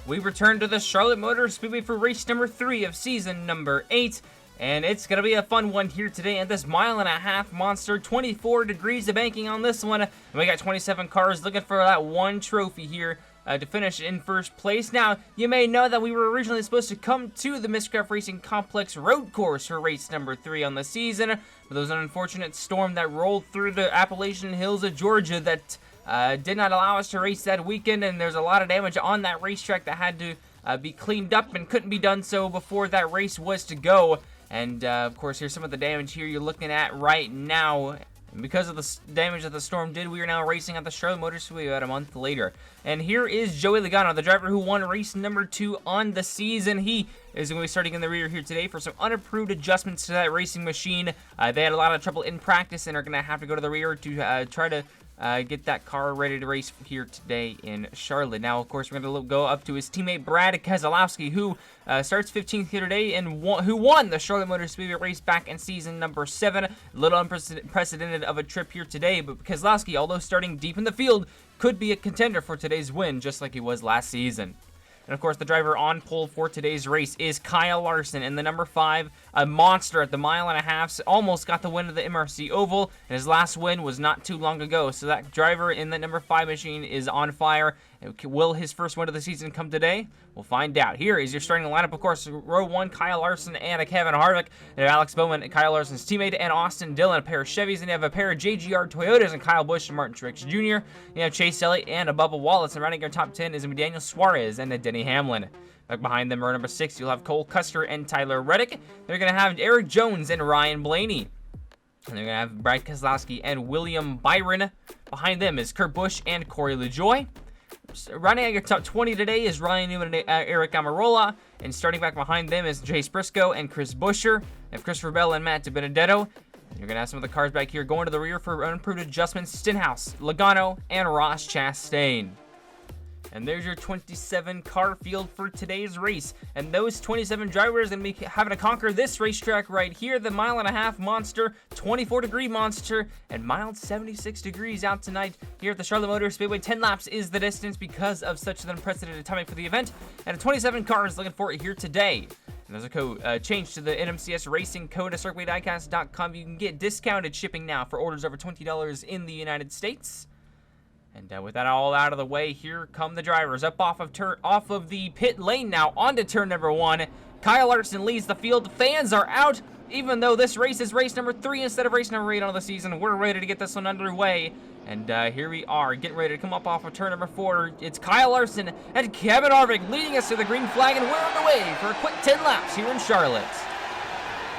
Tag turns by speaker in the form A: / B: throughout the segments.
A: we return to the Charlotte Motor Speedway for race number 3 of season number 8. And it's going to be a fun one here today at this mile-and-a-half monster. 24 degrees of banking on this one. And we got 27 cars looking for that one trophy here to finish in first place. Now, you may know that we were originally supposed to come to the Miscraft Racing Complex road course for race number 3 on the season. But there was an unfortunate storm that rolled through the Appalachian Hills of Georgia that did not allow us to race that weekend, and there's a lot of damage on that racetrack that had to be cleaned up and couldn't be done so before that race was to go. And of course, here's some of the damage here you're looking at right now. And because of the damage that the storm did, we are now racing at the Charlotte Motor Speedway about a month later. And here is Joey Legano, the driver who won race number 2 on the season. He is going to be starting in the rear here today for some unapproved adjustments to that racing machine. They had a lot of trouble in practice and are going to have to go to the rear to try to get that car ready to race here today in Charlotte. Now, of course, we're going to go up to his teammate Brad Keselowski, who starts 15th here today and who won the Charlotte Motor Speedway race back in season number 7. A little unprecedented of a trip here today, but Keselowski, although starting deep in the field, could be a contender for today's win, just like he was last season. And of course, the driver on pole for today's race is Kyle Larson in the number 5, a monster at the mile-and-a-half. Almost got the win of the MRC Oval, and his last win was not too long ago. So that driver in the number 5 machine is on fire. Will his first win of the season come today? We'll find out. Here is your starting lineup. Of course, row 1, Kyle Larson and a Kevin Harvick. And Alex Bowman, Kyle Larson's teammate, and Austin Dillon, a pair of Chevys. And you have a pair of JGR Toyotas and Kyle Busch and Martin Truex Jr. You have Chase Elliott and a Bubba Wallace. And rounding your top 10 is Daniel Suarez and a Denny Hamlin. Back behind them, row number 6, you'll have Cole Custer and Tyler Reddick. They're going to have Eric Jones and Ryan Blaney. And they're going to have Brad Keselowski and William Byron. Behind them is Kurt Busch and Corey LaJoie. Rounding out your top 20 today is Ryan Newman and Eric Amarola. And starting back behind them is Chase Briscoe and Chris Buescher. And Christopher Bell and Matt DiBenedetto. And you're going to have some of the cars back here going to the rear for unapproved adjustments. Stenhouse, Legano, and Ross Chastain. And there's your 27 car field for today's race. And those 27 drivers are going to be having to conquer this racetrack right here. The mile-and-a-half monster, 24-degree monster, and mild 76 degrees out tonight here at the Charlotte Motor Speedway. 10 laps is the distance because of such an unprecedented timing for the event. And 27 cars looking for it here today. And there's a code change to the NMCS Racing code at CircuitDiecast.com. You can get discounted shipping now for orders over $20 in the United States. And with that all out of the way, here come the drivers up off of the pit lane now onto turn number 1. Kyle Larson leads the field. The fans are out, even though this race is race number 3 instead of race number 8 on the season. We're ready to get this one underway. And here we are, getting ready to come up off of turn number 4. It's Kyle Larson and Kevin Harvick leading us to the green flag, and we're on the way for a quick 10 laps here in Charlotte.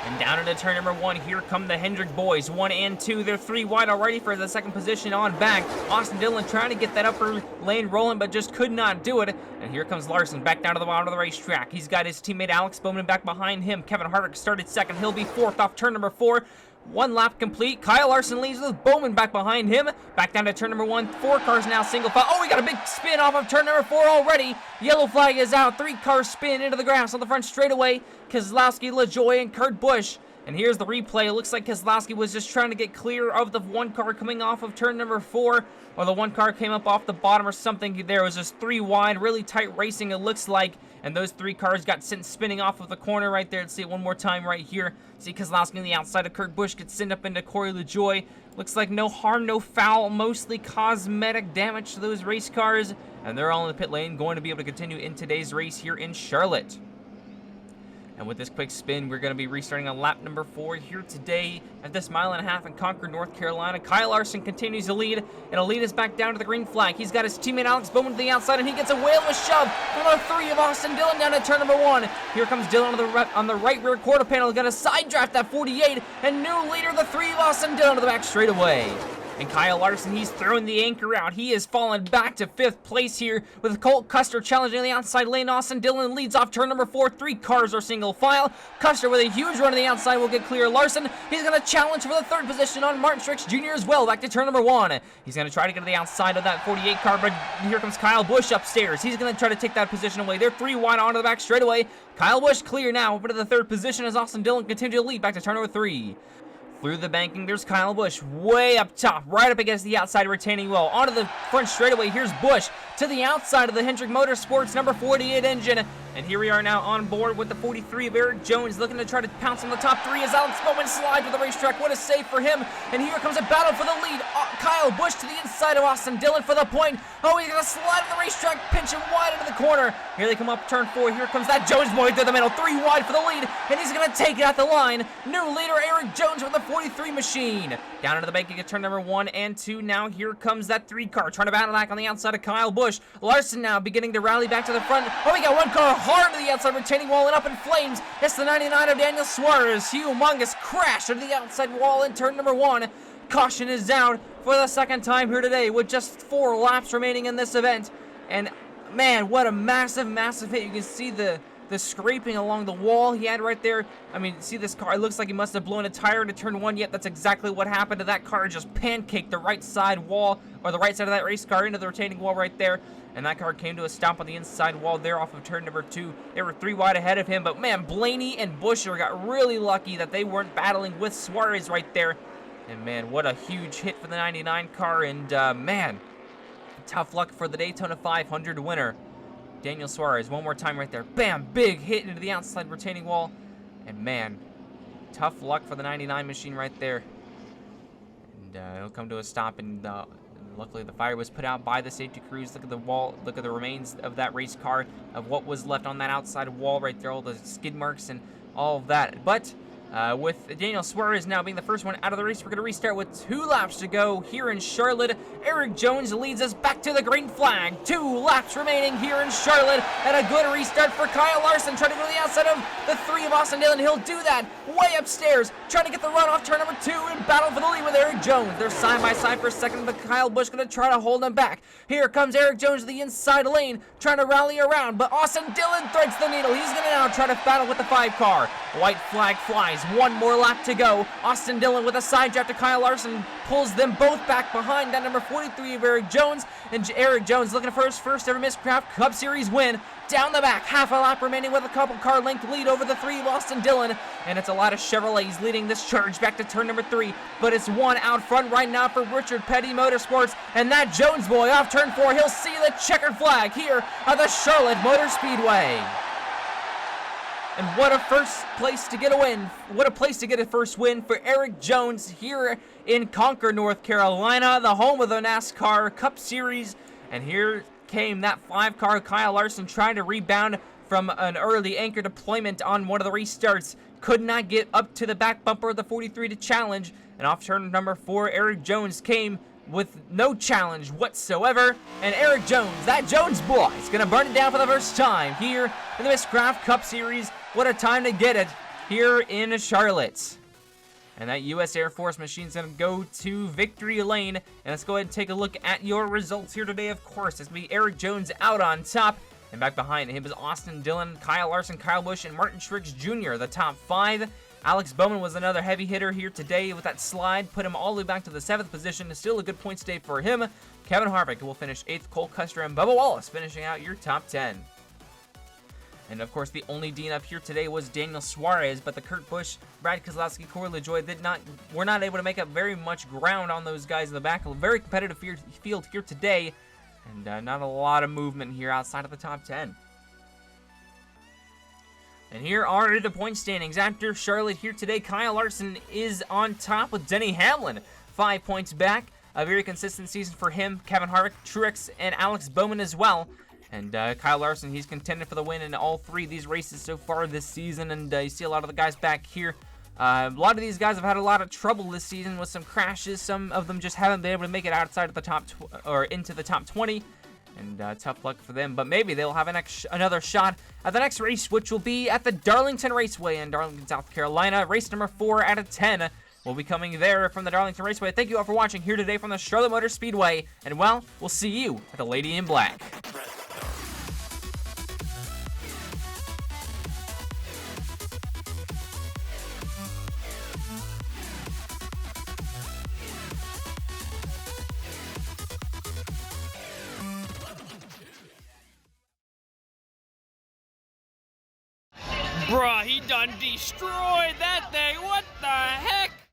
A: And down into turn number 1, here come the Hendrick boys, 1 and 2. They're 3 wide already for the second position on back. Austin Dillon trying to get that upper lane rolling, but just could not do it. And here comes Larson back down to the bottom of the racetrack. He's got his teammate Alex Bowman back behind him. Kevin Harvick started second. He'll be 4th off turn number 4. 1 lap complete. Kyle Larson leads with Bowman back behind him. Back down to turn number 1. 4 cars now single file. Oh, we got a big spin off of turn number 4 already. Yellow flag is out. 3 cars spin into the grass on the front straightaway. Keselowski, LaJoie, and Kurt Busch. And here's the replay. It looks like Keselowski was just trying to get clear of the 1 car coming off of turn number 4. Or the 1 car came up off the bottom or something. There was just 3 wide, really tight racing it looks like. And those 3 cars got sent spinning off of the corner right there. Let's see it one more time right here. See Keselowski on the outside of Kurt Busch gets sent up into Corey LaJoie. Looks like no harm, no foul, mostly cosmetic damage to those race cars. And they're all in the pit lane, going to be able to continue in today's race here in Charlotte. And with this quick spin, we're going to be restarting on lap number 4 here today at this mile-and-a-half in Concord, North Carolina. Kyle Larson continues to lead, and he'll lead us back down to the green flag. He's got his teammate Alex Bowman to the outside, and he gets a whale of a shove from number 3 of Austin Dillon down to turn number 1. Here comes Dillon on the right rear quarter panel. Going to side draft that 48, and new leader, the 3 of Austin Dillon to the back straightaway. And Kyle Larson, he's throwing the anchor out. He has fallen back to 5th place here with Colt Custer challenging the outside lane. Austin Dillon leads off turn number 4. 3 cars are single file. Custer with a huge run to the outside will get clear. Larson, he's going to challenge for the 3rd position on Martin Truex Jr. as well. Back to turn number 1. He's going to try to get to the outside of that 48 car, but here comes Kyle Busch upstairs. He's going to try to take that position away. They're 3 wide onto the back straightaway. Kyle Busch clear now over to the 3rd position as Austin Dillon continues to lead back to turn number 3. Through the banking, there's Kyle Busch way up top, right up against the outside retaining wall. Onto the front straightaway, here's Busch to the outside of the Hendrick Motorsports number 48 engine. And here we are now on board with the 43 of Eric Jones, looking to try to pounce on the top three as Alex Bowman slides with the racetrack. What a save for him. And here comes a battle for the lead. Kyle Busch to the inside of Austin Dillon for the point. Oh, he's going to slide on the racetrack, pinch him wide into the corner. Here they come up turn 4. Here comes that Jones boy through the middle. 3 wide for the lead, and he's going to take it at the line. New leader Eric Jones with the 43 machine. Down into the banking at turn number 1 and 2. Now here comes that 3 car trying to battle back on the outside of Kyle Busch. Larson now beginning to rally back to the front. Oh, we got 1 car hard to the outside retaining wall and up in flames. It's the 99 of Daniel Suarez. Humongous crash into the outside wall in turn number 1. Caution is down for the second time here today with just 4 laps remaining in this event. And man, what a massive, massive hit. You can see the scraping along the wall he had right there. I mean, see this car? It looks like he must have blown a tire into turn 1. Yet that's exactly what happened to that car. Just pancaked the right side wall, or the right side of that race car into the retaining wall right there. And that car came to a stop on the inside wall there off of turn number 2. They were 3 wide ahead of him. But man, Blaney and Buescher got really lucky that they weren't battling with Suarez right there. And man, what a huge hit for the 99 car. And man, tough luck for the Daytona 500 winner, Daniel Suarez. One more time right there. Bam! Big hit into the outside retaining wall. And man, tough luck for the 99 machine right there. And it'll come to a stop. And luckily the fire was put out by the safety crews. Look at the wall. Look at the remains of that race car, of what was left on that outside wall right there. All the skid marks and all of that. But with Daniel Suarez now being the first one out of the race, we're going to restart with 2 laps to go here in Charlotte. Eric Jones leads us back to the green flag. 2 laps remaining here in Charlotte, and a good restart for Kyle Larson, trying to go to the outside of the 3 of Austin Dillon. He'll do that way upstairs, trying to get the run off turn number 2 and battle for the lead with Eric Jones. They're side by side for a second, but Kyle Busch going to try to hold him back. Here comes Eric Jones to the inside lane, trying to rally around, but Austin Dillon threads the needle. He's going to now try to battle with the 5 car. White flag flies. 1 more lap to go. Austin Dillon with a side draft to Kyle Larson pulls them both back behind that number 43 of Eric Jones. And Eric Jones looking for his first ever Miscraft Cup Series win. Down the back, half a lap remaining with a couple car length lead over the 3 of Austin Dillon. And it's a lot of Chevrolets leading this charge back to turn number 3. But it's 1 out front right now for Richard Petty Motorsports. And that Jones boy off turn 4, he'll see the checkered flag here at the Charlotte Motor Speedway. And what a first place to get a win. What a place to get a first win for Eric Jones here in Concord, North Carolina, the home of the NASCAR Cup Series. And here came that 5 car Kyle Larson trying to rebound from an early anchor deployment on one of the restarts. Could not get up to the back bumper of the 43 to challenge. And off turn number 4, Eric Jones came with no challenge whatsoever. And Eric Jones, that Jones boy, is going to burn it down for the first time here in the Miscraft Cup Series. What a time to get it here in Charlotte. And that U.S. Air Force machine's going to go to victory lane. And let's go ahead and take a look at your results here today, of course. It's going to be Eric Jones out on top. And back behind him is Austin Dillon, Kyle Larson, Kyle Busch, and Martin Truex Jr., the top 5. Alex Bowman was another heavy hitter here today with that slide. Put him all the way back to the 7th position. Still a good points day for him. Kevin Harvick will finish 8th. Cole Custer and Bubba Wallace finishing out your top 10. And of course, the only DNF here today was Daniel Suarez, but the Kurt Busch, Brad Keselowski, Corey LaJoie were not able to make up very much ground on those guys in the back. A very competitive field here today, and not a lot of movement here outside of the top 10. And here are the point standings. After Charlotte here today, Kyle Larson is on top with Denny Hamlin, 5 points back. A very consistent season for him, Kevin Harvick, Truex, and Alex Bowman as well. And Kyle Larson, he's contended for the win in all 3 of these races so far this season. And you see a lot of the guys back here. A lot of these guys have had a lot of trouble this season with some crashes. Some of them just haven't been able to make it outside of the top or into the top 20. And tough luck for them. But maybe they'll have another shot at the next race, which will be at the Darlington Raceway in Darlington, South Carolina. Race number 4 out of 10 will be coming there from the Darlington Raceway. Thank you all for watching here today from the Charlotte Motor Speedway. And, well, we'll see you at the Lady in Black.
B: Bruh, he done destroyed that thing. What the heck?